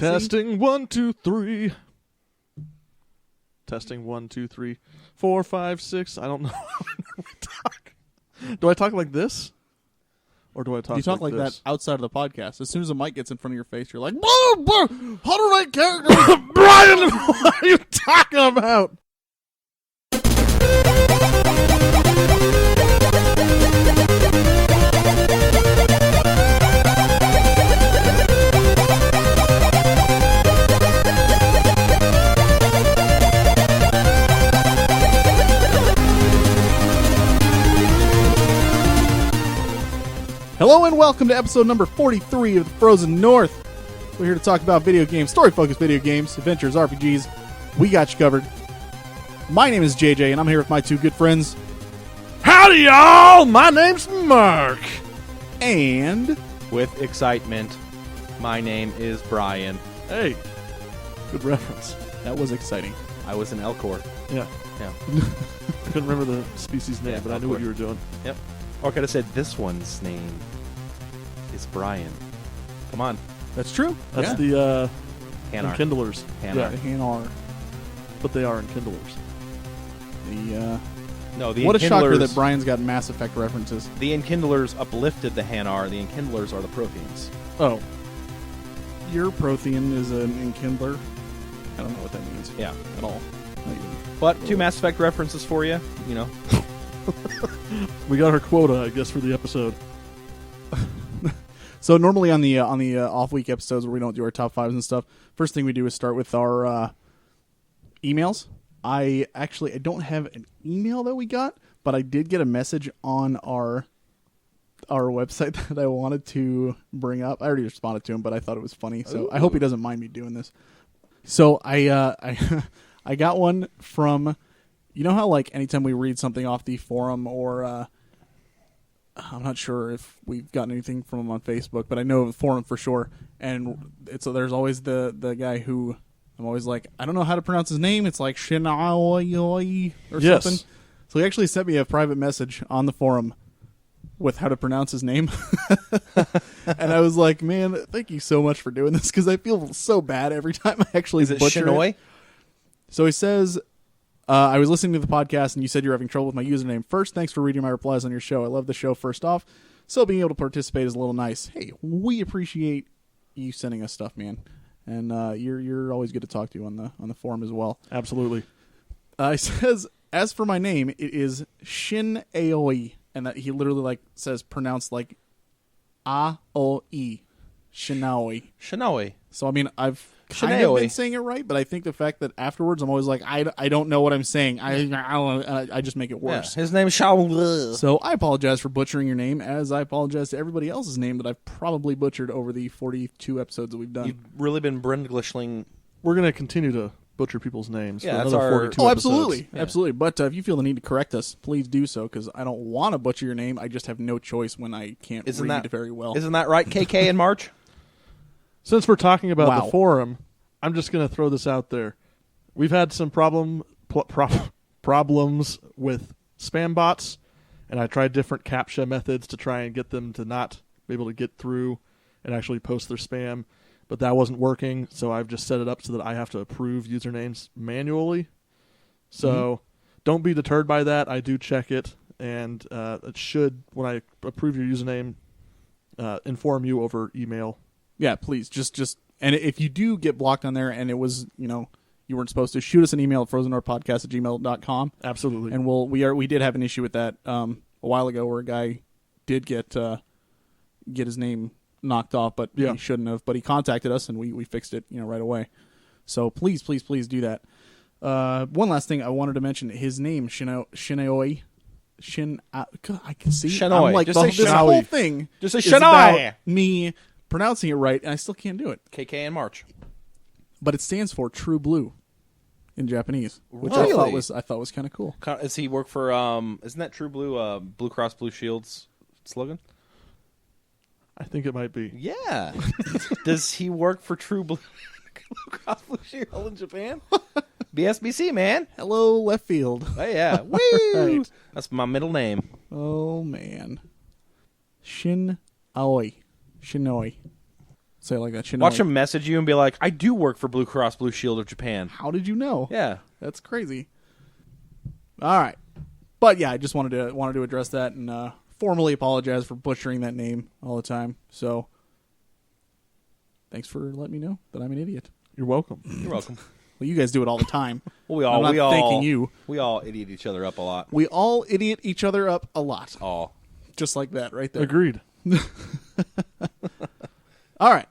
Testing 1, 2, 3. Testing 1, 2, 3, 4, 5, 6. I don't know how we talk. Do I talk like this? Or do I talk You talk like this? that outside of the podcast. As soon as the mic gets in front of your face, you're like, "Blah, blah, 108 characters." Brian, what are you talking about? Hello and welcome to episode number 43 of the Frozen North. We're here to talk about video games, story-focused video games, adventures, RPGs. We got you covered. My name is JJ, and I'm here with my two good friends. Howdy, y'all! My name's Mark. And With excitement, my name is Brian. Hey, good reference. that was exciting. I was in Elcor. Yeah. Yeah. I couldn't remember the species name, Yeah, but I knew what you were doing. Yep. Or could have said this one's name is Brian. Come on. That's true. That's yeah. the Hanar. Enkindlers. Hanar. The Hanar. But they are Enkindlers. No, the What a shocker Enkindlers- that Brian's got Mass Effect references. The Enkindlers uplifted the Hanar. The Enkindlers are the Protheans. Oh, Your Prothean is an Enkindler. I don't know what that means Yeah. at all. Not even. But two Mass Effect references for you. You know. we got our quota, I guess, for the episode. So normally on the off week episodes where we don't do our top fives and stuff, first thing we do is start with our emails. I don't have an email that we got, but I did get a message on our website that I wanted to bring up. I already responded to him, but I thought it was funny, so I hope he doesn't mind me doing this. So I got one from, you know how like anytime we read something off the forum or I'm not sure if we've gotten anything from him on Facebook, but I know the forum for sure. And there's always the guy who I'm always like, I don't know how to pronounce his name. It's like Shinaoyoi or Yes. something. So he actually sent me a private message on the forum with how to pronounce his name. And I was like, man, thank you so much for doing this because I feel so bad every time I actually Is it butcher Shinoi? it. So he says, I was listening to the podcast and you said you're having trouble with my username. First, thanks for reading my replies on your show. I love the show first off. So being able to participate is a little nice. Hey, we appreciate you sending us stuff, man. And you're always good to talk to on the forum as well. Absolutely. He says, as for my name, it is Shin Aoi. And that he literally like says pronounced like A-O-E. Shinaoi. Shinoi. So I mean I've kind of Shinaoi. been saying it right, but I think the fact that afterwards I'm always like I don't know what I'm saying. I just make it worse. Yeah. His name is Shao. So I apologize for butchering your name, as I apologize to everybody else's name that I've probably butchered over the 42 episodes that we've done. You've really been Brenglishling. We're going to continue to butcher people's names Yeah, for that's another our- 42 Oh, episodes. absolutely, Yeah. absolutely. But if you feel the need to correct us, please do so, because I don't want to butcher your name. I just have no choice when I can't Isn't read that very well. Isn't that right, KK in March? Since we're talking about Wow. the forum, I'm just going to throw this out there. We've had some problems with spam bots, and I tried different CAPTCHA methods to try and get them to not be able to get through and actually post their spam, but that wasn't working, so I've just set it up so that I have to approve usernames manually. So don't be deterred by that. I do check it, and it should, when I approve your username, inform you over email. Yeah, please. Just and if you do get blocked on there and it was, you weren't supposed to, shoot us an email at frozennorthpodcast@gmail.com. Absolutely. And we did have an issue with that a while ago where a guy did get his name knocked off, but Yeah. he shouldn't have. But he contacted us and we fixed it, right away. So please do that. One last thing I wanted to mention, his name, Shinaoi. I can see. Shinoi. I'm like, Just say this Shinoi. whole thing Just say is Shinoi. about me pronouncing it right, and I still can't do it. KK in March. But it stands for True Blue in Japanese, which Really? I thought was kind of cool. Does he work for? Isn't that True Blue? Blue Cross Blue Shield's slogan? I think it might be. Yeah. Does he work for True Blue? Blue Cross Blue Shield in Japan? BSBC, man. Hello, left field. Oh yeah. Woo! Right. That's my middle name. Oh man, Shin Aoi, Shinoi. say it like that. Watch him message you and be like, I do work for Blue Cross Blue Shield of Japan. How did you know? Yeah. That's crazy. All right. But yeah, I just wanted to address that and formally apologize for butchering that name all the time. So thanks for letting me know that I'm an idiot. You're welcome. You're welcome. Well, you guys do it all the time. Well, I'm not thanking you. We all idiot each other up a lot. We all idiot each other up a lot. All. Just like that right there. Agreed. All right.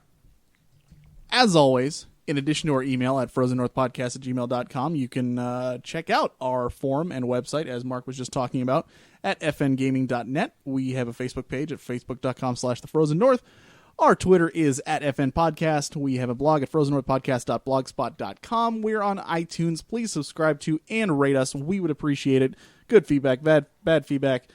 As always, in addition to our email at frozennorthpodcast@gmail.com, you can check out our forum and website, as Mark was just talking about, at fngaming.net. We have a Facebook page at facebook.com/thefrozennorth. Our Twitter is at FNPodcast. We have a blog at frozennorthpodcast.blogspot.com. We're on iTunes. Please subscribe to and rate us. We would appreciate it. Good feedback, bad feedback.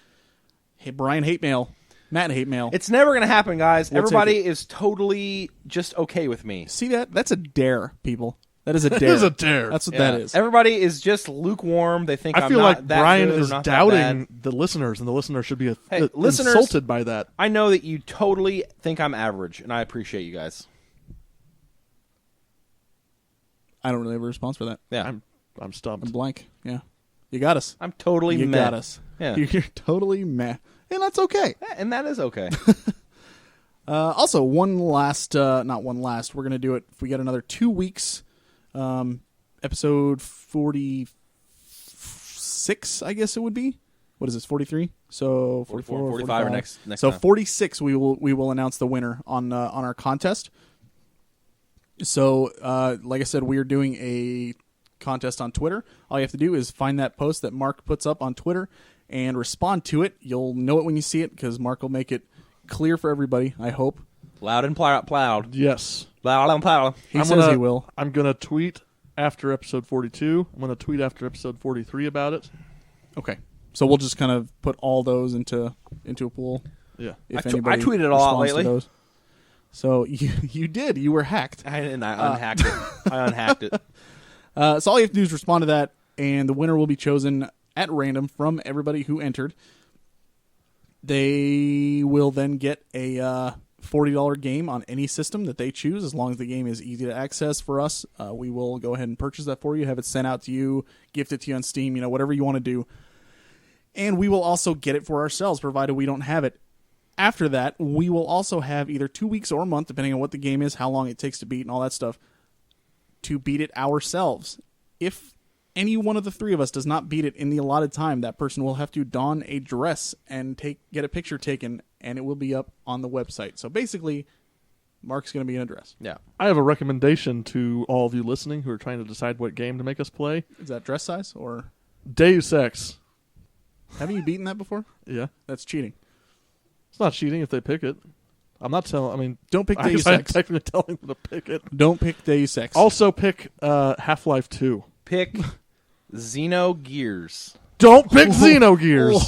Hey, Brian hate mail. Matt hate mail. It's never going to happen, guys. We'll Everybody is totally just okay with me. See that? That's a dare, people. That is a dare. It is a dare. That's what Yeah. that is. Everybody is just lukewarm. They think I I'm feel not like that Brian good or is not that doubting bad. the listeners, and the listeners should be Hey, listeners- insulted by that. I know that you totally think I'm average, and I appreciate you guys. I don't really have a response for that. Yeah, I'm stumped. I'm blank. Yeah. You got us. I'm totally You meh. got us. Yeah. You're totally meh. And that's okay. Yeah, and that is okay. Also, not one last. We're going to do it if we get another 2 weeks. Episode 46, I guess it would be. What is this, 43? So 44, 45 or next So time. 46, we will announce the winner on our contest. So, like I said, we are doing a contest on Twitter. All you have to do is find that post that Mark puts up on Twitter and respond to it. You'll know it when you see it because Mark will make it clear for everybody, I hope. Loud and plowed. Yes. Loud and plowed. He says he will. I'm going to tweet after episode 42. I'm going to tweet after episode 43 about it. Okay. So we'll just kind of put all those into a pool. Yeah. If I anybody tweeted a lot responds to lately. those. So you did. You were hacked. I unhacked it. I unhacked it. So all you have to do is respond to that, and the winner will be chosen at random from everybody who entered. They will then get a $40 game on any system that they choose, as long as the game is easy to access for us. We will go ahead and purchase that for you, have it sent out to you, gift it to you on Steam, whatever you want to do. And we will also get it for ourselves, provided we don't have it. After that, we will also have either 2 weeks or a month, depending on what the game is, how long it takes to beat, and all that stuff, to beat it ourselves. If any one of the three of us does not beat it in the allotted time, that person will have to don a dress and get a picture taken, and it will be up on the website. So basically, Mark's going to be in a dress. Yeah. I have a recommendation to all of you listening who are trying to decide what game to make us play. Is that dress size, or Deus Ex. haven't you beaten that before? Yeah. That's cheating. It's not cheating if they pick it. I'm not telling. I mean, Don't pick I Deus guess I'm Ex. technically telling them to pick it. Don't pick Deus Ex. Also, pick Half-Life 2. Pick Xenogears. Don't pick Xenogears.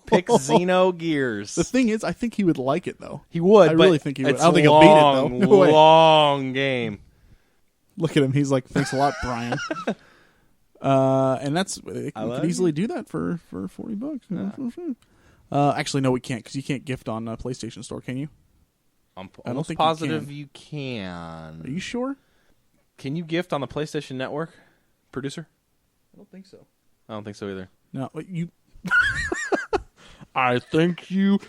Pick Xenogears. The thing is, I think he would like it, though. He would. I but really think he would. it's I don't think he'll beat it, though. long, No way. long game. Look at him. He's like, thanks a lot, Brian. And they I could love easily do that for $40. Actually, no, we can't, because you can't gift on PlayStation Store, can you? I'm I don't almost think you positive can. you can. Are you sure? Can you gift on the PlayStation Network, producer? I don't think so. I don't think so either. No, you. I think you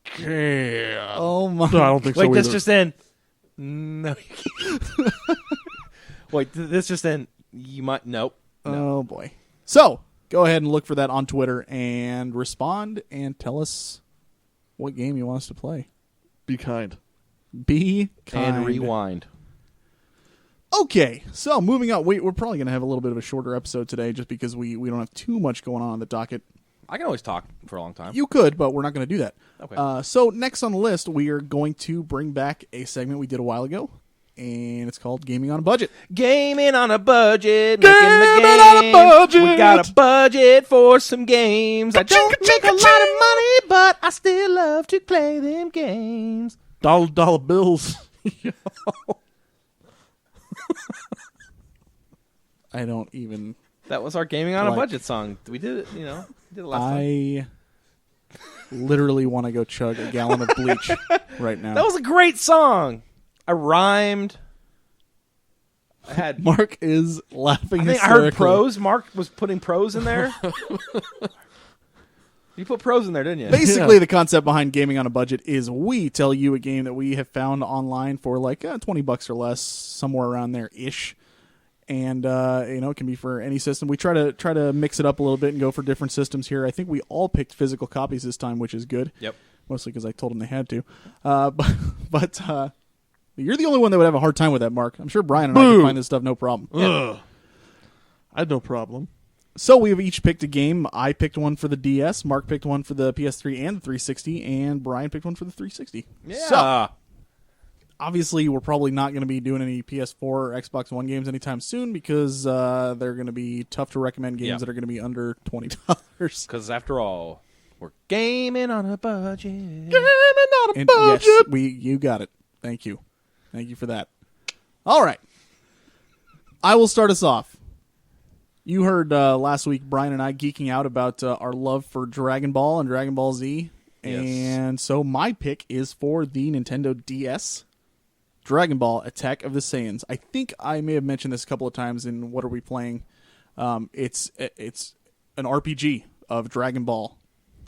can. Oh my! No, I don't think so Wait, this either. just in. No, you can't. Wait, this just in. You might. Nope. Oh boy! So go ahead and look for that on Twitter and respond and tell us what game you want us to play. Be kind. Be kind. And rewind. Okay, so moving on. We're probably going to have a little bit of a shorter episode today just because we don't have too much going on the docket. I can always talk for a long time. You could, but we're not going to do that. Okay. So next on the list, we are going to bring back a segment we did a while ago, and it's called Gaming on a Budget. Gaming on a budget, Gaming making the on a game. budget. We got a budget for some games. I don't make a lot of money, but I still love to play them games. Dollar bills. I don't even... That was our gaming on a Like- budget song. We did it, we did it last time. I literally want to go chug a gallon of bleach right now. That was a great song. I rhymed. I had. Mark is laughing. I think I heard prose. Mark was putting prose in there. You put prose in there, didn't you? Basically, the concept behind Gaming on a Budget is we tell you a game that we have found online for like $20 or less, somewhere around there ish, and it can be for any system. We try to mix it up a little bit and go for different systems here. I think we all picked physical copies this time, which is good. Yep. Mostly because I told them they had to, but you're the only one that would have a hard time with that, Mark. I'm sure Brian and I can find this stuff no problem. Ugh. I had no problem. So we have each picked a game. I picked one for the DS, Mark picked one for the PS3 and the 360, and Brian picked one for the 360. Yeah. So, obviously, we're probably not going to be doing any PS4 or Xbox One games anytime soon because they're going to be tough to recommend games that are going to be under $20. Because after all, we're gaming on a budget. Gaming on a budget. Yes, you got it. Thank you for that. All right. I will start us off. You heard last week Brian and I geeking out about our love for Dragon Ball and Dragon Ball Z. Yes. And so my pick is for the Nintendo DS, Dragon Ball Attack of the Saiyans. I think I may have mentioned this a couple of times in What Are We Playing? It's an RPG of Dragon Ball.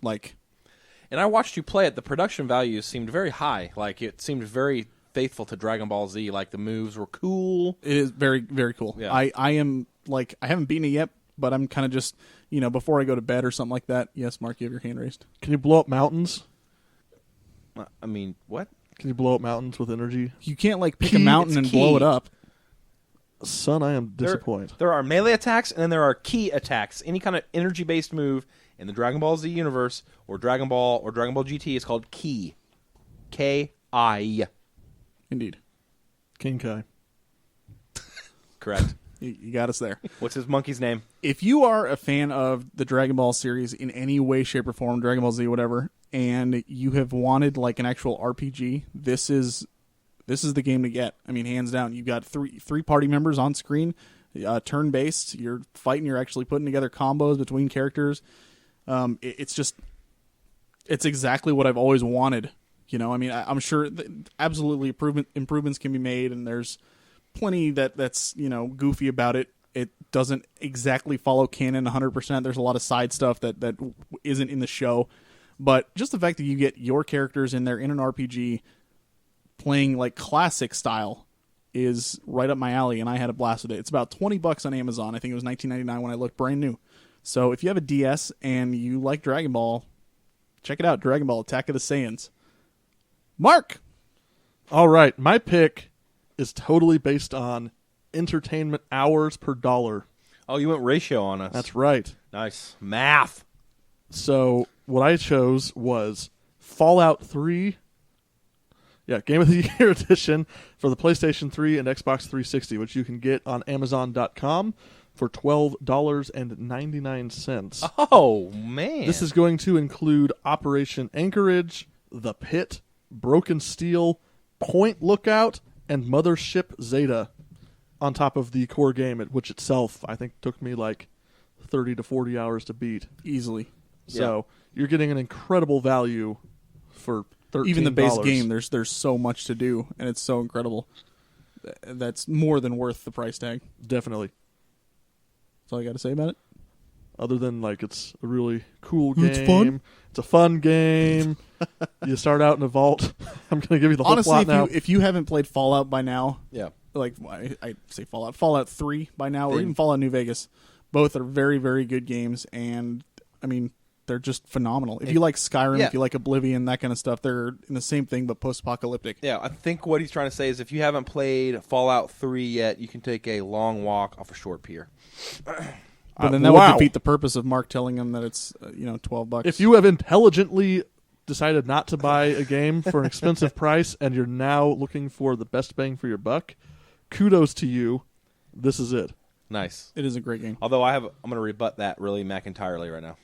And I watched you play it. The production value seemed very high. Like, it seemed very faithful to Dragon Ball Z. Like, the moves were cool. It is very, very cool. Yeah. I am, I haven't beaten it yet, but I'm kind of just, before I go to bed or something like that. Yes, Mark, you have your hand raised. Can you blow up mountains? I mean, what? Can you blow up mountains with energy? You can't, pick a mountain and blow it up. Son, I am disappointed. There are melee attacks, and then there are key attacks. Any kind of energy-based move in the Dragon Ball Z universe, or Dragon Ball GT, is called Ki. K-I. Indeed. King Kai. Correct. You got us there. What's his monkey's name? If you are a fan of the Dragon Ball series in any way, shape, or form, Dragon Ball Z, whatever, and you have wanted an actual RPG, this is the game to get. I mean, hands down. You've got three party members on screen, turn-based. You're fighting. You're actually putting together combos between characters. It's exactly what I've always wanted. I mean, I'm sure absolutely improvements can be made, and there's plenty that's goofy about it. It doesn't exactly follow canon 100%. There's a lot of side stuff that isn't in the show, but just the fact that you get your characters in there in an RPG playing classic style is right up my alley, and I had a blast with it. It's about $20 on Amazon. I think it was $19.99 when I looked, brand new. So if you have a DS and you like Dragon Ball, check it out. Dragon Ball Attack of the Saiyans. Mark! All right, my pick is totally based on entertainment hours per dollar. Oh, you went ratio on us. That's right. Nice. Math. So what I chose was Fallout 3. Yeah, Game of the Year edition for the PlayStation 3 and Xbox 360, which you can get on Amazon.com for $12.99. Oh, man. This is going to include Operation Anchorage, The Pit, Broken Steel, Point Lookout, and Mothership Zeta on top of the core game, which itself I think took me 30 to 40 hours to beat. Easily. So you're getting an incredible value for $13. Even the base game, there's so much to do, and it's so incredible. That's more than worth the price tag. Definitely. That's all I got to say about it. Other than it's a really cool game. It's fun. It's a fun game. You start out in a vault. I'm going to give you the whole Honestly, plot now. if you haven't played Fallout by now, Yeah. I say Fallout 3 by now, or even Fallout New Vegas, both are very, very good games, and I mean, they're just phenomenal. If you like Skyrim, if you like Oblivion, that kind of stuff, they're in the same thing but post-apocalyptic. Yeah, I think what he's trying to say is if you haven't played Fallout 3 yet, you can take a long walk off a short pier. But then that would defeat the purpose of Mark telling him that it's $12. If you have intelligently decided not to buy a game for an expensive price and you're now looking for the best bang for your buck, kudos to you. This is it. Nice. It is a great game. Although I'm going to rebut that really McIntyrely right now.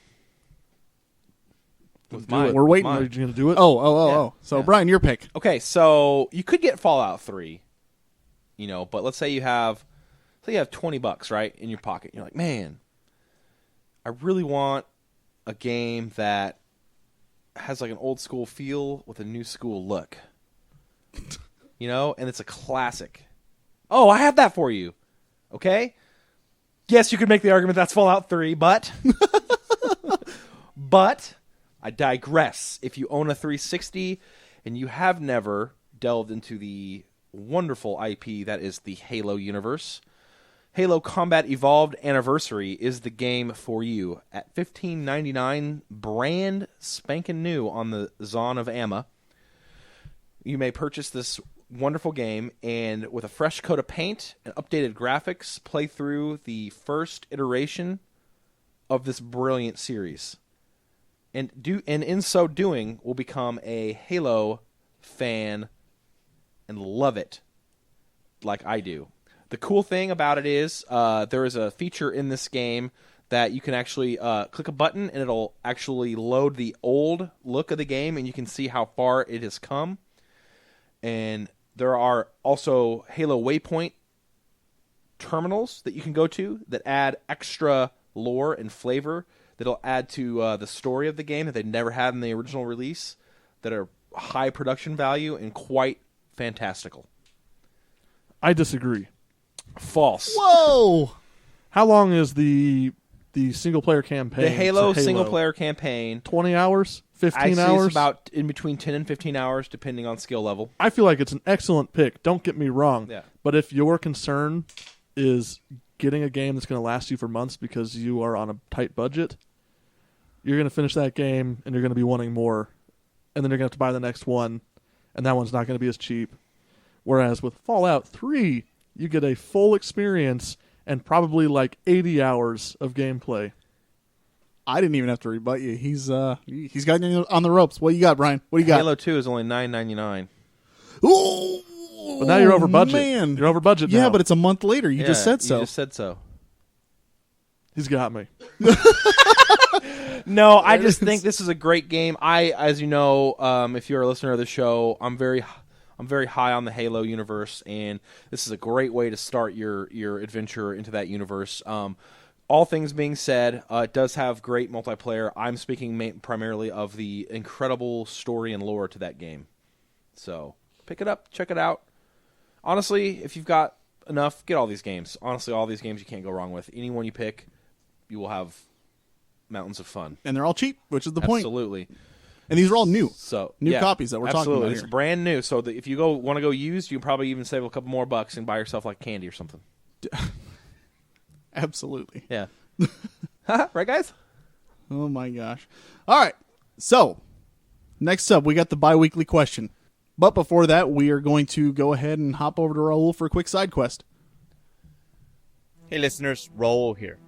With Do it. We're waiting. Are you going to do it? Oh. So, Brian, your pick. Okay, so you could get Fallout 3, but let's say you have $20, right, in your pocket. You're like, man, I really want a game that has an old school feel with a new school look. and it's a classic. Oh, I have that for you. Okay? Yes, you could make the argument that's Fallout 3, but but I digress. If you own a 360 and you have never delved into the wonderful IP that is the Halo universe, Halo Combat Evolved Anniversary is the game for you at $15.99, brand spanking new on the Zon of Amma. You may purchase this wonderful game and with a fresh coat of paint and updated graphics, play through the first iteration of this brilliant series. And in so doing, will become a Halo fan and love it like I do. The cool thing about it is there is a feature in this game that you can actually click a button and it'll actually load the old look of the game and you can see how far it has come. And there are also Halo Waypoint terminals that you can go to that add extra lore and flavor that'll add to the story of the game that they never had in the original release, that are high production value and quite fantastical. I disagree. False. Whoa! How long is the single player campaign? The Halo for single player campaign, 20 hours? 15 I'd say hours? it's about in between 10 and 15 hours, depending on skill level. I feel like it's an excellent pick. Don't get me wrong. Yeah. But if your concern is getting a game that's going to last you for months because you are on a tight budget, you're going to finish that game and you're going to be wanting more. And then you're going to have to buy the next one, and that one's not going to be as cheap. Whereas with Fallout 3, you get a full experience and probably like 80 hours of gameplay. I didn't even have to rebut you. He's got you on the ropes. What you got, Brian? What do you got? Halo 2 is only $9.99. Ooh, But now you're over budget. Man. You're over budget now. Yeah, but it's a month later. You Yeah, just said so. You just said so. He's got me. No, I just think this is a great game. As you know, if you're a listener of the show, I'm very high on the Halo universe, and this is a great way to start your adventure into that universe. All things being said, it does have great multiplayer. I'm speaking primarily of the incredible story and lore to that game. So pick it up, check it out. Honestly, if you've got enough, get all these games. Honestly, all these games you can't go wrong with. Any one you pick, you will have mountains of fun. And they're all cheap, which is the point. Absolutely. And these are all new. So New yeah, copies that we're talking absolutely. about It's here. brand new. So if you want to go used, you can probably even save a couple more bucks and buy yourself like candy or something. Absolutely. Yeah. Right, guys? Oh, my gosh. All right. So, next up, we got the bi-weekly question. But before that, we are going to go ahead and hop over to Raul for a quick side quest. Hey listeners, Raul here.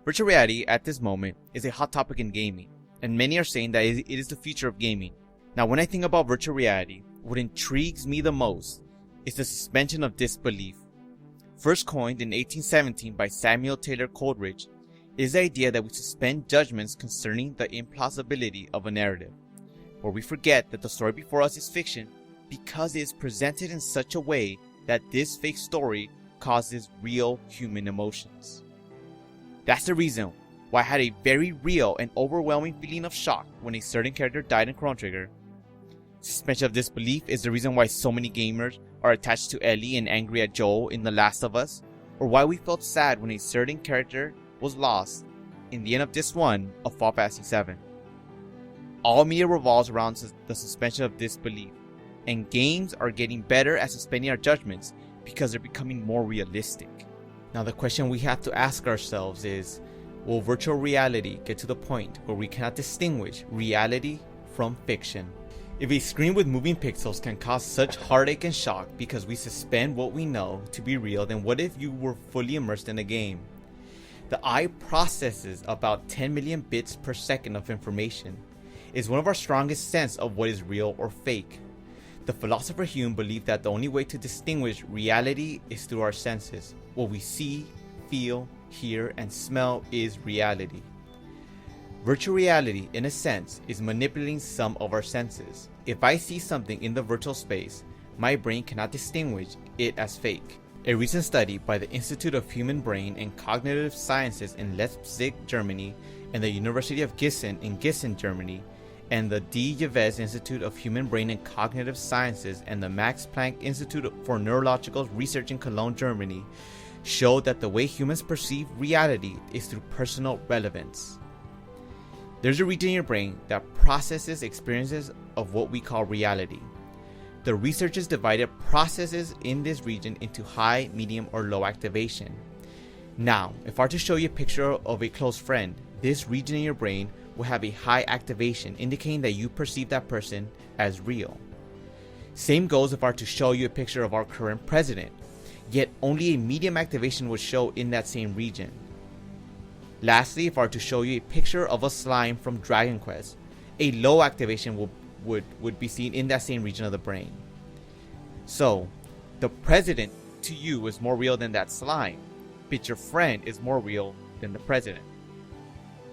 Virtual reality at this moment is a hot topic in gaming, and many are saying that it is the future of gaming. Now, when I think about virtual reality, what intrigues me the most is the suspension of disbelief. First coined in 1817 by Samuel Taylor Coleridge, is the idea that we suspend judgments concerning the implausibility of a narrative, where we forget that the story before us is fiction because it is presented in such a way that this fake story causes real human emotions. That's the reason why I had a very real and overwhelming feeling of shock when a certain character died in Chrono Trigger. Suspension of disbelief is the reason why so many gamers are attached to Ellie and angry at Joel in The Last of Us, or why we felt sad when a certain character was lost in the end of Disc 1 of Final Fantasy VII. All media revolves around the suspension of disbelief, and games are getting better at suspending our judgments because they're becoming more realistic. Now the question we have to ask ourselves is, will virtual reality get to the point where we cannot distinguish reality from fiction? If a screen with moving pixels can cause such heartache and shock because we suspend what we know to be real, then what if you were fully immersed in a game? The eye processes about 10 million bits per second of information. It is one of our strongest sense of what is real or fake. The philosopher Hume believed that the only way to distinguish reality is through our senses. What we see, feel, hear, and smell is reality. Virtual reality, in a sense, is manipulating some of our senses. If I see something in the virtual space, my brain cannot distinguish it as fake. A recent study by the Institute of Human Brain and Cognitive Sciences in Leipzig, Germany, and the University of Gießen in Gießen, Germany, and the D. Yves Institute of Human Brain and Cognitive Sciences and the Max Planck Institute for Neurological Research in Cologne, Germany, showed that the way humans perceive reality is through personal relevance. There's a region in your brain that processes experiences of what we call reality. The researchers divided processes in this region into high, medium, or low activation. Now, if I were to show you a picture of a close friend, this region in your brain will have a high activation, indicating that you perceive that person as real. Same goes if I were to show you a picture of our current president, yet only a medium activation would show in that same region. Lastly, if I were to show you a picture of a slime from Dragon Quest, a low activation would be seen in that same region of the brain. So, the president to you is more real than that slime, but your friend is more real than the president.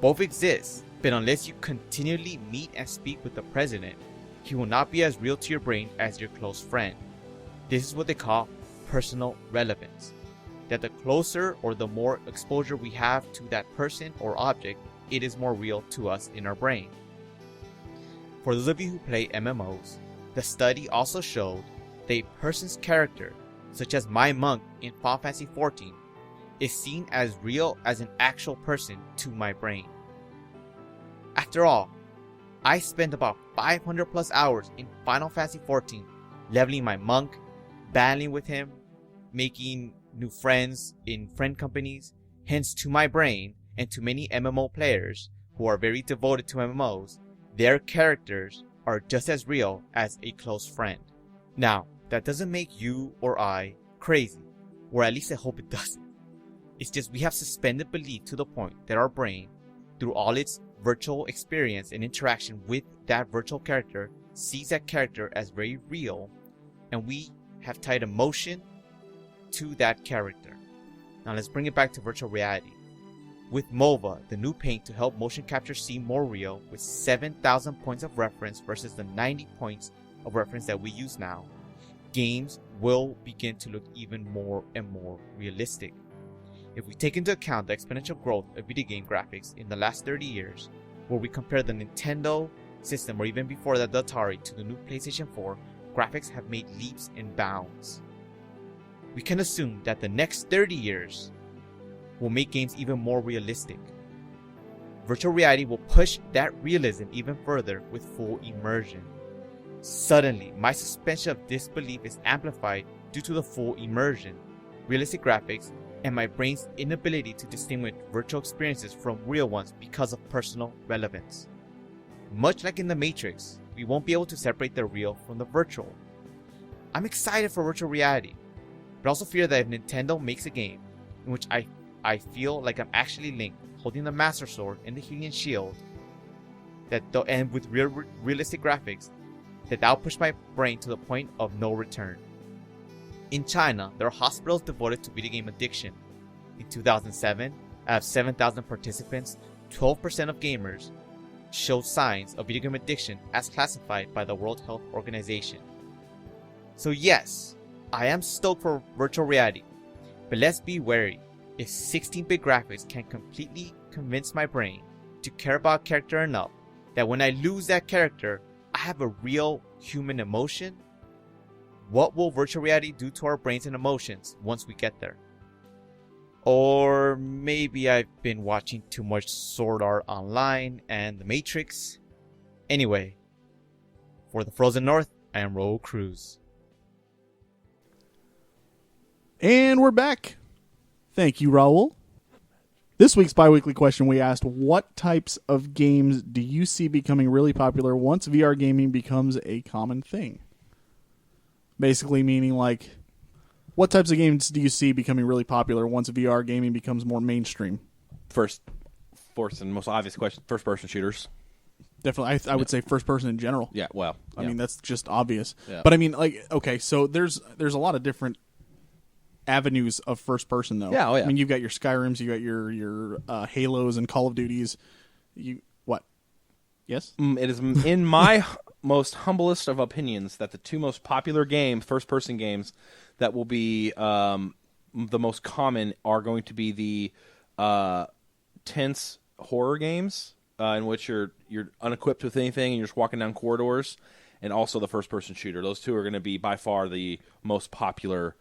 Both exist, but unless you continually meet and speak with the president, he will not be as real to your brain as your close friend. This is what they call personal relevance. That the closer or the more exposure we have to that person or object, it is more real to us in our brain. For those of you who play MMOs, the study also showed that a person's character, such as my monk in Final Fantasy XIV, is seen as real as an actual person to my brain. After all, I spent about 500 plus hours in Final Fantasy XIV leveling my monk, battling with him, making new friends in friend companies. Hence, to my brain and to many MMO players who are very devoted to MMOs, their characters are just as real as a close friend. Now, that doesn't make you or I crazy, or at least I hope it doesn't. It's just we have suspended belief to the point that our brain, through all its virtual experience and interaction with that virtual character, sees that character as very real, and we have tied emotion to that character. Now let's bring it back to virtual reality. With MOVA, the new paint to help motion capture seem more real, with 7,000 points of reference versus the 90 points of reference that we use now, games will begin to look even more and more realistic. If we take into account the exponential growth of video game graphics in the last 30 years, where we compare the Nintendo system or even before that the Atari to the new PlayStation 4, graphics have made leaps and bounds. We can assume that the next 30 years will make games even more realistic. Virtual reality will push that realism even further with full immersion. Suddenly, my suspension of disbelief is amplified due to the full immersion, realistic graphics, and my brain's inability to distinguish virtual experiences from real ones because of personal relevance. Much like in The Matrix, we won't be able to separate the real from the virtual. I'm excited for virtual reality, but also fear that if Nintendo makes a game in which I feel like I'm actually Link holding the Master Sword and the Hylian Shield, and with realistic graphics, that'll push my brain to the point of no return. In China, there are hospitals devoted to video game addiction. In 2007, out of 7,000 participants, 12% of gamers showed signs of video game addiction as classified by the World Health Organization. So yes, I am stoked for virtual reality, but let's be wary. If 16-bit graphics can completely convince my brain to care about a character enough that when I lose that character, I have a real human emotion, what will virtual reality do to our brains and emotions once we get there? Or maybe I've been watching too much Sword Art Online and The Matrix. Anyway, for the Frozen North, I am Raul Cruz. And we're back. Thank you, Raul. This week's bi-weekly question, we asked, what types of games do you see becoming really popular once VR gaming becomes a common thing? Basically meaning, like, what types of games do you see becoming really popular once VR gaming becomes more mainstream? Fourth and most obvious question: first-person shooters. Definitely, I would say first person in general. Yeah, well, I mean, that's just obvious. Yeah. But I mean, like, okay, so there's a lot of different avenues of first person, though. Yeah, oh yeah. I mean, you've got your Skyrims, you got your Halos and Call of Duties. What? Yes? It is in my most humblest of opinions that the two most popular games, first-person games, that will be the most common are going to be the tense horror games, in which you're unequipped with anything and you're just walking down corridors, and also the first-person shooter. Those two are going to be by far the most popular.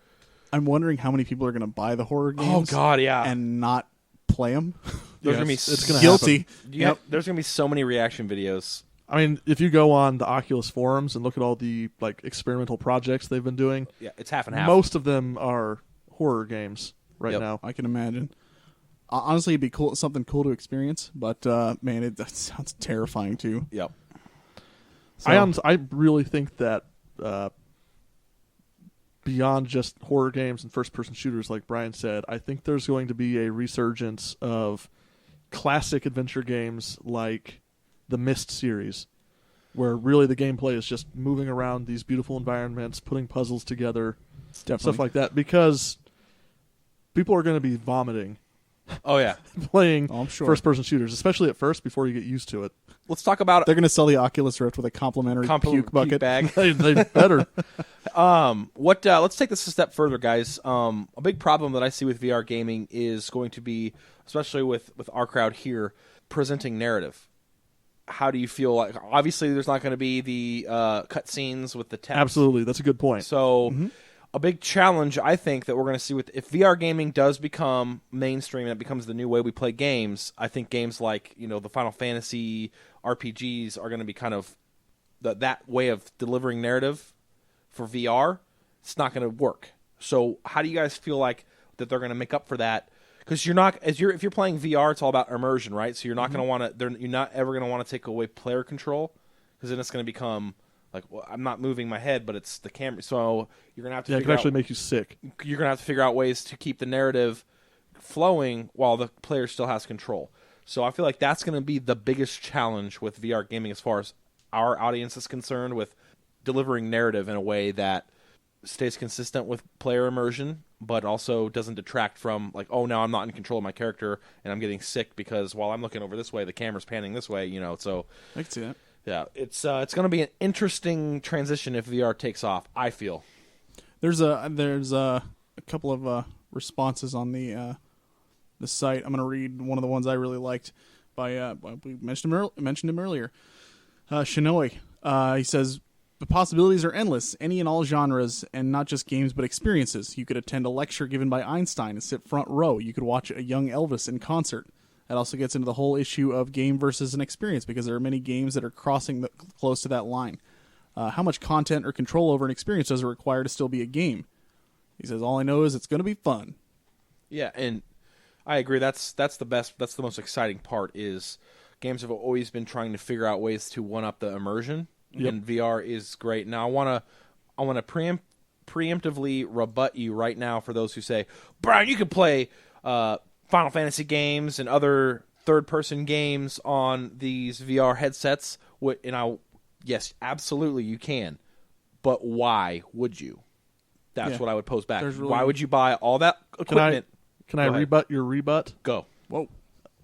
I'm wondering how many people are going to buy the horror games. Oh God, yeah. and not play them. There's gonna be it's gonna guilty. Yep. There's going to be so many reaction videos. I mean, if you go on the Oculus forums and look at all the like experimental projects they've been doing, Yeah, it's half and half. most of them are horror games right Yep. now. I can imagine. Honestly, it'd be cool, something cool to experience. But man, that sounds terrifying too. Yep. So, I really think that beyond just horror games and first-person shooters, like Brian said, I think there's going to be a resurgence of classic adventure games like the Myst series, where really the gameplay is just moving around these beautiful environments, putting puzzles together, stuff like that, because people are going to be vomiting Oh yeah. playing Oh, I'm sure. first-person shooters, especially at first before you get used to it. Let's talk about they're going to sell the Oculus Rift with a complimentary puke bucket. bag. They better. Let's take this a step further, guys. A big problem that I see with VR gaming is going to be, especially with our crowd here, presenting narrative. How do you feel like? Obviously, there's not going to be the cutscenes with the text. Absolutely, that's a good point. So, a big challenge I think that we're going to see with if VR gaming does become mainstream and it becomes the new way we play games, I think games like the Final Fantasy RPGs are going to be kind of that way of delivering narrative for VR. It's not going to work. So, how do you guys feel like that they're going to make up for that? Because if you're playing VR, it's all about immersion, right? So you're not going to want to. You're not ever going to want to take away player control, because then it's going to become like, well, I'm not moving my head, but it's the camera. So you're going to have to. Yeah, it can actually make you sick. You're going to have to figure out ways to keep the narrative flowing while the player still has control. So I feel like that's going to be the biggest challenge with VR gaming as far as our audience is concerned, with delivering narrative in a way that stays consistent with player immersion, but also doesn't detract from like, oh, now I'm not in control of my character and I'm getting sick because while I'm looking over this way, the camera's panning this way. So I can see that. yeah, it's going to be an interesting transition if VR takes off, I feel. There's a couple of responses on the site. I'm going to read one of the ones I really liked by we mentioned him earlier. Shinoi. He says, the possibilities are endless, any and all genres, and not just games but experiences. You could attend a lecture given by Einstein and sit front row. You could watch a young Elvis in concert. That also gets into the whole issue of game versus an experience, because there are many games that are crossing close to that line. How much content or control over an experience does it require to still be a game? He says, all I know is it's going to be fun. Yeah, and I agree. That's the best. That's the most exciting part. Is games have always been trying to figure out ways to one up the immersion, and VR is great. Now I want to preemptively rebut you right now for those who say, Brian, you can play Final Fantasy games and other third-person games on these VR headsets. Yes, absolutely you can, but why would you? That's what I would pose back. Why would you buy all that equipment? Can I rebut your rebut? Go. Whoa.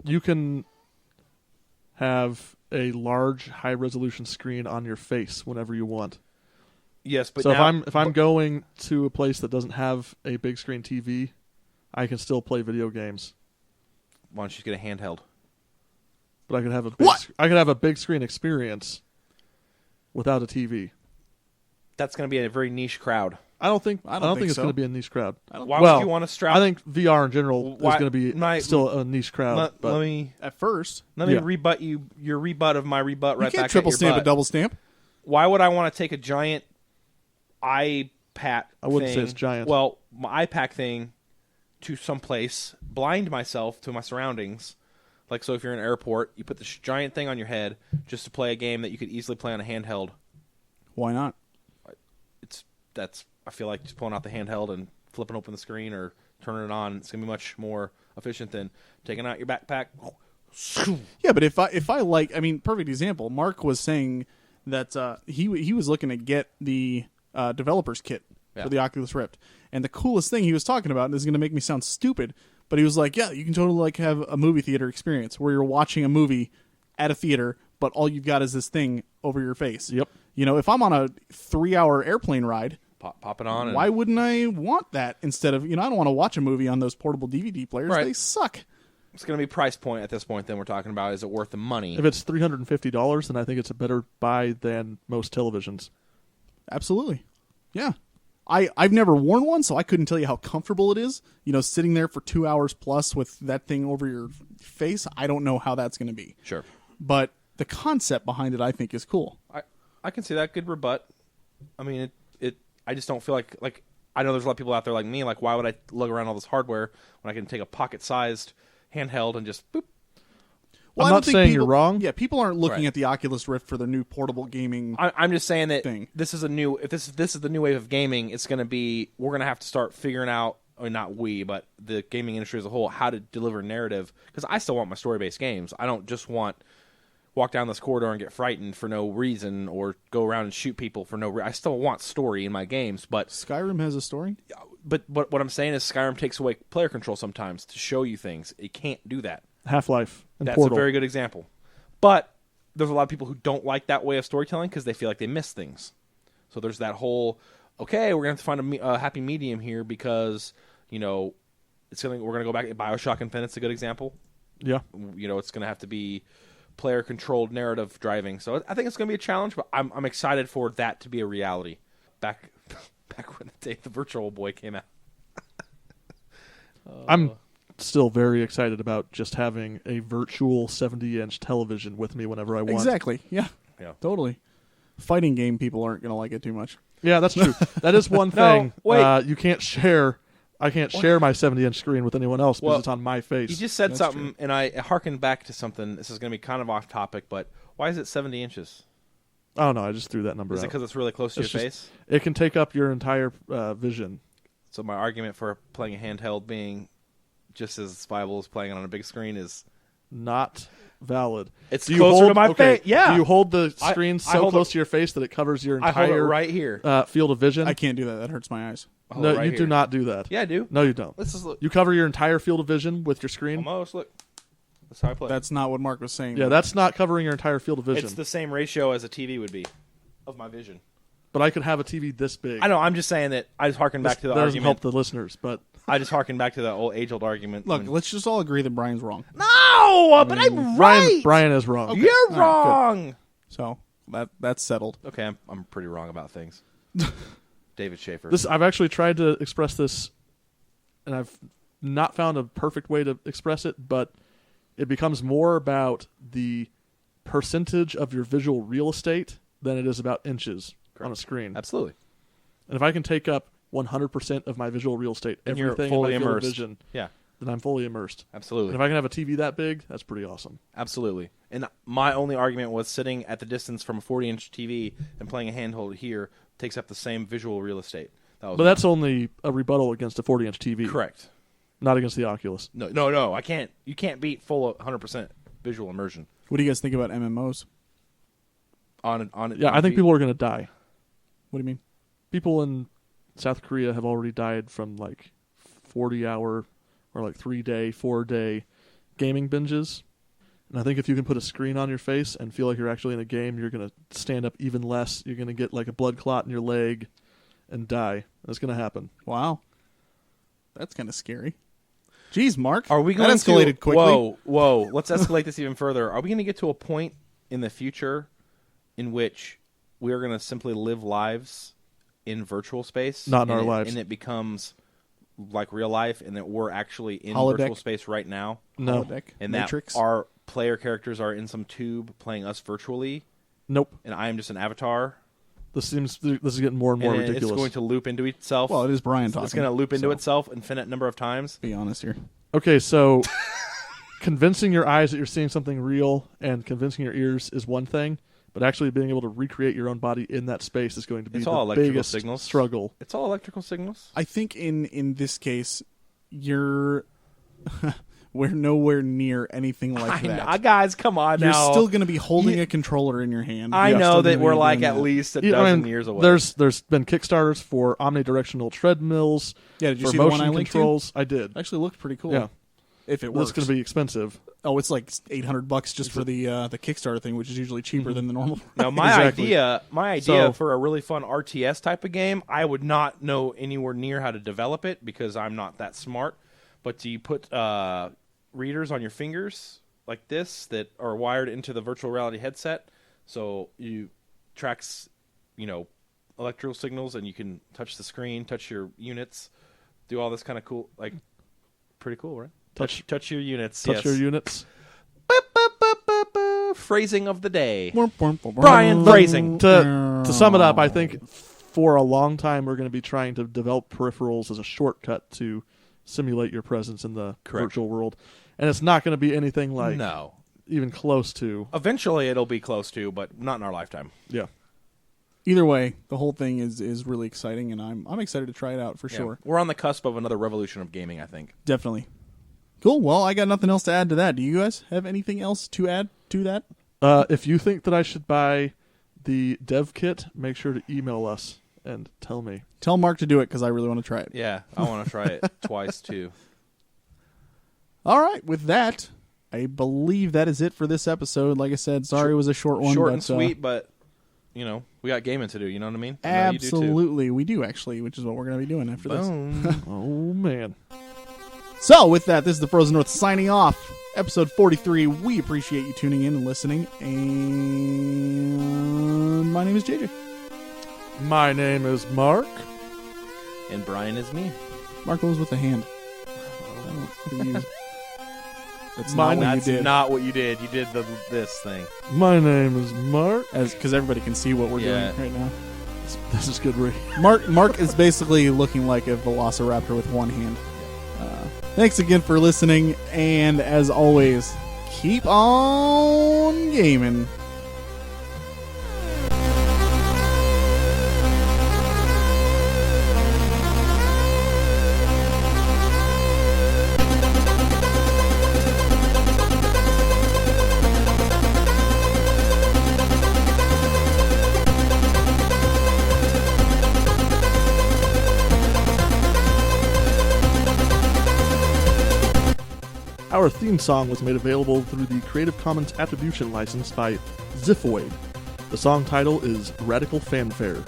You can have a large, high-resolution screen on your face whenever you want. Yes, but so now, if I'm going to a place that doesn't have a big screen TV, I can still play video games. Why don't you get a handheld? But I could have a big screen experience without a TV. That's going to be a very niche crowd. I don't think it's so. going to be a niche crowd. Why would you want to strap? I think VR in general is going to be still a niche crowd. Let me rebut your rebut of my rebut right you can't back triple at your stamp butt. a double stamp. Why would I want to take a giant iPad I wouldn't thing, say it's giant. Well, my iPad thing to someplace, blind myself to my surroundings. Like, so if you're in an airport, you put this giant thing on your head just to play a game that you could easily play on a handheld. Why not? I feel like just pulling out the handheld and flipping open the screen or turning it on. It's going to be much more efficient than taking out your backpack. Yeah, but if I like, I mean, perfect example. Mark was saying that he was looking to get the developer's kit for the Oculus Rift, and the coolest thing he was talking about, and this is going to make me sound stupid, but he was like, yeah, you can totally like have a movie theater experience where you're watching a movie at a theater, but all you've got is this thing over your face. Yep. If I'm on a 3-hour airplane ride, pop it on. Why wouldn't I want that instead of, I don't want to watch a movie on those portable DVD players. Right. They suck. It's going to be price point at this point. Then we're talking about, is it worth the money? If it's $350, then I think it's a better buy than most televisions. Absolutely. Yeah. I've never worn one, so I couldn't tell you how comfortable it is. You know, sitting there for 2 hours plus with that thing over your face, I don't know how that's going to be. Sure. But the concept behind it, I think, is cool. I can see that. Good rebut. I mean, I just don't feel like I know there's a lot of people out there like me. Like, why would I lug around all this hardware when I can take a pocket-sized handheld and just boop? Well, I'm I don't not think saying people, you're wrong. Yeah, people aren't looking Right. at the Oculus Rift for the new portable gaming. I'm just saying that thing. this is a new. If this is the new wave of gaming, it's going to be. We're going to have to start figuring out, or not we, but the gaming industry as a whole, how to deliver narrative. Because I still want my story-based games. I don't just want walk down this corridor and get frightened for no reason, or go around and shoot people for no reason. I still want story in my games, but Skyrim has a story. what I'm saying is Skyrim takes away player control sometimes to show you things. It can't do that. Half-Life and That's Portal. a very good example. But there's a lot of people who don't like that way of storytelling because they feel like they miss things. So there's that whole, okay, we're going to have to find a happy medium here because, you know, we're going to go back. BioShock Infinite's a good example. Yeah. You know, it's going to have to be player-controlled narrative driving. So I think it's going to be a challenge, but I'm excited for that to be a reality. Back when the day the Virtual Boy came out. I'm still very excited about just having a virtual 70-inch television with me whenever I want. Exactly. Yeah. Yeah. Totally. Fighting game people aren't going to like it too much. Yeah, that's true. That is one No, thing. wait. You can't share. I can't share my 70-inch screen with anyone else because Well, it's on my face. You just said That's something, and I harkened back to something. This is going to be kind of off topic, but why is it 70 inches? I don't know. I just threw that number Is it out. because it's really close to It's your just- face? It can take up your entire vision. So my argument for playing a handheld being just as viable as playing it on a big screen is Not valid. It's Do you closer hold, to my okay, face. Yeah. Do you hold the I- screen I so hold close it- to your face that it covers your I hold it entire right here. field of vision? I can't do that. That hurts my eyes. I hold No, it right you here. do not do that. Yeah, I do. No, you don't. Let's just look. You cover your entire field of vision with your screen. Almost look. That's how I play. That's not what Mark was saying. Yeah, that's not covering your entire field of vision. It's the same ratio as a TV would be of my vision. But I could have a TV this big. I know. I'm just saying that I just harken back to the that doesn't help argument. the listeners, but I just harken back to the old age-old argument. Look, when- let's just all agree that Brian's wrong. no, but I'm right. Brian is wrong. You're All right, wrong. So that's settled. Okay, I'm pretty wrong about things. David Schaefer. I've actually tried to express this, and I've not found a perfect way to express it, but it becomes more about the percentage of your visual real estate than it is about inches on a screen. Absolutely. And if I can take up 100% of my visual real estate, And you're everything fully in my field of immersed. vision, Yeah, then I'm fully immersed. absolutely. And if I can have a TV that big, that's pretty awesome. Absolutely. And my only argument was sitting at the distance from a 40-inch TV and playing a handheld here takes up the same visual real estate. That was But that's only a rebuttal against a 40-inch TV, correct. not against the Oculus. No. I can't. You can't beat full 100% visual immersion What do you guys think about MMOs? on it. Yeah, I think people are going to die. What do you mean? People in South Korea have already died from like 40-hour or like 3-day, 4-day gaming binges. And I think if you can put a screen on your face and feel like you're actually in a game, you're going to stand up even less. You're going to get like a blood clot in your leg and die. That's going to happen. Wow, that's kind of scary. Jeez, Mark, Are we that going escalated to quickly? Whoa! Let's escalate this even further. Are we going to get to a point in the future in which we are going to simply live lives in virtual space, Not in and our it- lives. and it becomes like real life, and that we're actually in Holodeck? virtual space right now, No. Holodeck, and Matrix. that our player characters are in some tube playing us virtually, Nope. and I am just an avatar, This is getting more and more and ridiculous. it's going to loop into itself. Well, it is Brian talking. It's going to loop into so, itself infinite number of times. Be honest here. Okay, so convincing your eyes that you're seeing something real and convincing your ears is one thing, but actually being able to recreate your own body in that space is going to be It's all the electrical biggest signals. struggle. It's all electrical signals. I think in this case, you're we're nowhere near anything like that. Guys, come on You're now. still going to be holding a controller in your hand. I You're know still that gonna we're be like doing at that. least a Yeah, dozen years away. There's been Kickstarters for omnidirectional treadmills, Yeah, did you for see the one motion I linked to? controls. I did. Actually, looked pretty cool. Yeah, if it well, works. it's going to be expensive. Oh, it's like $800 just for the Kickstarter thing, which is usually cheaper than the normal. Now, my Exactly. idea So- for a really fun RTS type of game, I would not know anywhere near how to develop it because I'm not that smart. But do you put readers on your fingers like this that are wired into the virtual reality headset. So you tracks, electrical signals, and you can touch the screen, touch your units, do all this kind of cool, like, pretty cool, right? Touch your units. Touch your units. Phrasing of the day. Brian Brian phrasing. To sum it up, I think for a long time we're going to be trying to develop peripherals as a shortcut to simulate your presence in the virtual world. And it's not going to be anything like No. even close to. Eventually it'll be close to, but not in our lifetime. Yeah. Either way, the whole thing is really exciting, and I'm excited to try it out for Yeah. sure. We're on the cusp of another revolution of gaming, I think. Definitely. Cool. Well, I got nothing else to add to that. Do you guys have anything else to add to that? If you think that I should buy the dev kit, make sure to email us and tell me. Tell Mark to do it because I really want to try it. Yeah, I want to try it twice too. All right. With that, I believe that is it for this episode. Like I said, sorry it was a short one. Short but, and sweet, but we got gaming to do. You know what I mean? I know you do, too. Absolutely, we do actually, which is what we're going to be doing after this. Boom. Oh, man. So, with that, this is the Frozen North signing off. Episode 43. We appreciate you tuning in and listening. And my name is JJ. My name is Mark. And Brian is me. Mark was with the hand. That's Mine- not what That's you did. not what you did. You did this thing. My name is Mark. Because everybody can see what we're Yeah. doing right now. This is good radio. Mark is basically looking like a velociraptor with one hand. Thanks again for listening, and as always, keep on gaming. Our theme song was made available through the Creative Commons Attribution license by Ziphoid. The song title is Radical Fanfare.